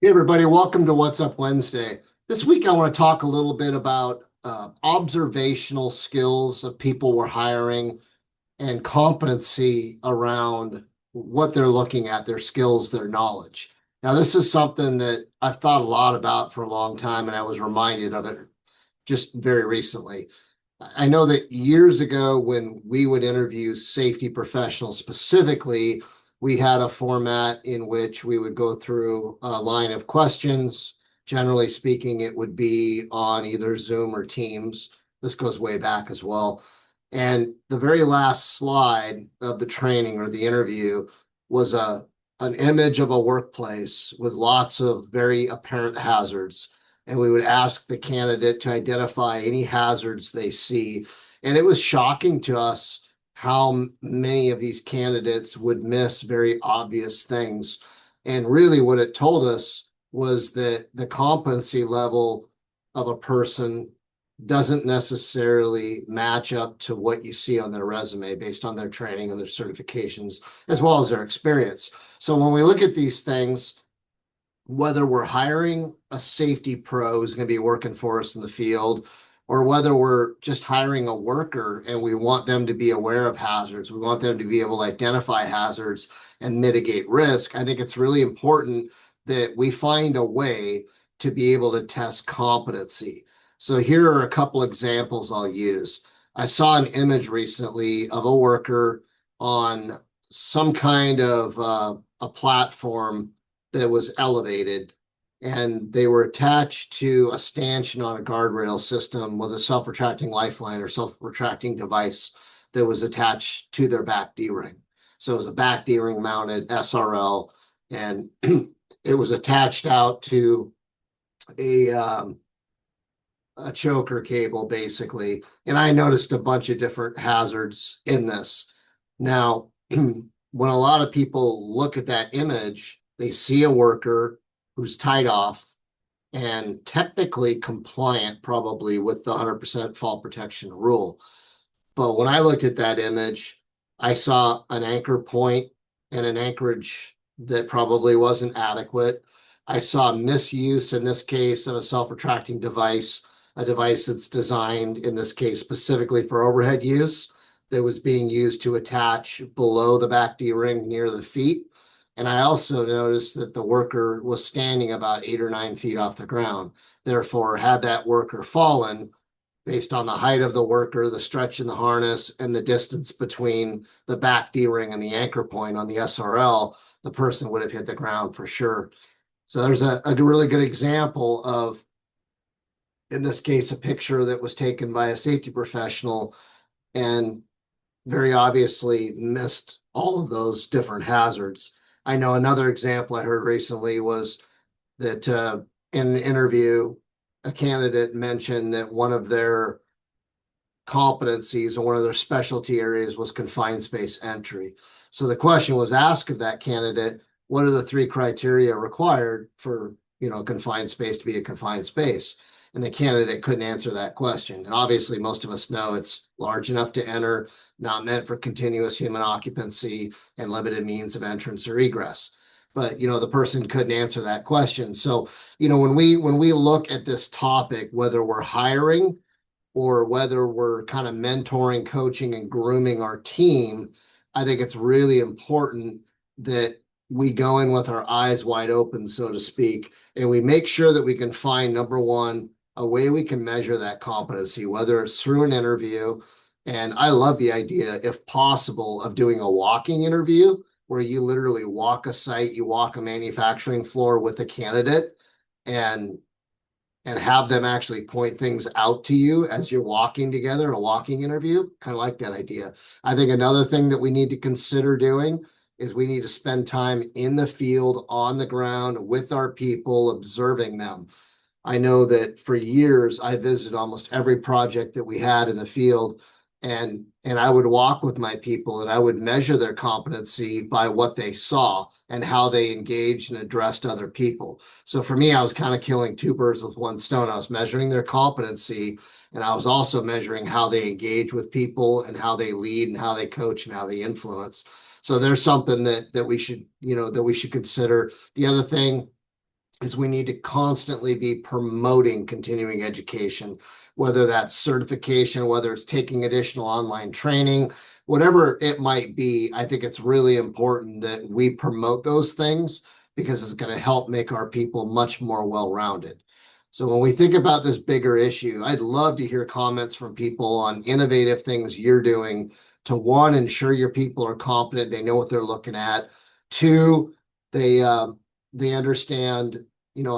Hey everybody, welcome to What's Up Wednesday. This week I want to talk a little bit about observational skills of people we're hiring and competency around what they're looking at, their skills, their knowledge. Now, this is something that I've thought a lot about for a long time, and I was reminded of it just very recently. I know that years ago, when we would interview safety professionals specifically, we had a format in which we would go through a line of questions. Generally speaking, it would be on either Zoom or Teams. This goes way back as well. And the very last slide of the training or the interview was an image of a workplace with lots of very apparent hazards, and we would ask the candidate to identify any hazards they see. And it was shocking to us how many of these candidates would miss very obvious things. And really, what it told us was that the competency level of a person doesn't necessarily match up to what you see on their resume based on their training and their certifications, as well as their experience. So when we look at these things, whether we're hiring a safety pro who's going to be working for us in the field, or whether we're just hiring a worker and we want them to be aware of hazards, we want them to be able to identify hazards and mitigate risk. I think it's really important that we find a way to be able to test competency. So here are a couple examples I'll use. I saw an image recently of a worker on some kind of a platform that was elevated, and they were attached to a stanchion on a guardrail system with a self-retracting lifeline or self-retracting device that was attached to their back D-ring. So it was a back D-ring mounted SRL, and it was attached out to a choker cable, basically. And I noticed a bunch of different hazards in this. Now, when a lot of people look at that image, they see a worker who's tied off and technically compliant, probably with the 100% fall protection rule. But when I looked at that image, I saw an anchor point and an anchorage that probably wasn't adequate. I saw misuse in this case of a self-retracting device, a device that's designed in this case specifically for overhead use, that was being used to attach below the back D-ring near the feet. And I also noticed that the worker was standing about 8 or 9 feet off the ground. Therefore, had that worker fallen, based on the height of the worker, the stretch in the harness, and the distance between the back D-ring and the anchor point on the SRL, the person would have hit the ground for sure. So there's a really good example of, in this case, a picture that was taken by a safety professional and very obviously missed all of those different hazards. I know another example I heard recently was that in an interview, a candidate mentioned that one of their competencies or one of their specialty areas was confined space entry. So the question was asked of that candidate, what are the three criteria required for, confined space to be a confined space? And the candidate couldn't answer that question. And obviously, most of us know it's large enough to enter, not meant for continuous human occupancy, and limited means of entrance or egress. But the person couldn't answer that question. So when we look at this topic, whether we're hiring or whether we're kind of mentoring, coaching, and grooming our team, I think it's really important that we go in with our eyes wide open, so to speak, and we make sure that we can find, number one, a way we can measure that competency, whether it's through an interview. And I love the idea, if possible, of doing a walking interview where you literally walk a site, you walk a manufacturing floor with a candidate, and have them actually point things out to you as you're walking together, a walking interview. Kind of like that idea. I think another thing that we need to consider doing is we need to spend time in the field, on the ground, with our people, observing them. I know that for years I visited almost every project that we had in the field, and I would walk with my people and I would measure their competency by what they saw and how they engaged and addressed other people. So for me, I was kind of killing two birds with one stone. I was measuring their competency, and I was also measuring how they engage with people and how they lead and how they coach and how they influence. So there's something that we should consider. The other thing is we need to constantly be promoting continuing education, whether that's certification, whether it's taking additional online training, whatever it might be. I think it's really important that we promote those things because it's going to help make our people much more well-rounded. So when we think about this bigger issue, I'd love to hear comments from people on innovative things you're doing to, one, ensure your people are competent, they know what they're looking at. Two, they understand,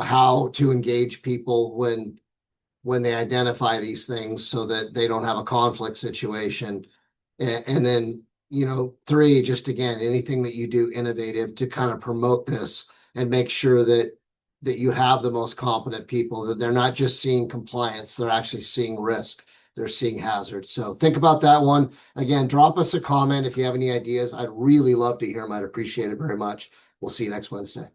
how to engage people when they identify these things so that they don't have a conflict situation. And then, three, just again, anything that you do innovative to kind of promote this and make sure that you have the most competent people, that they're not just seeing compliance, they're actually seeing risk, they're seeing hazards. So think about that one. Again, drop us a comment if you have any ideas. I'd really love to hear them. I'd appreciate it very much. We'll see you next Wednesday.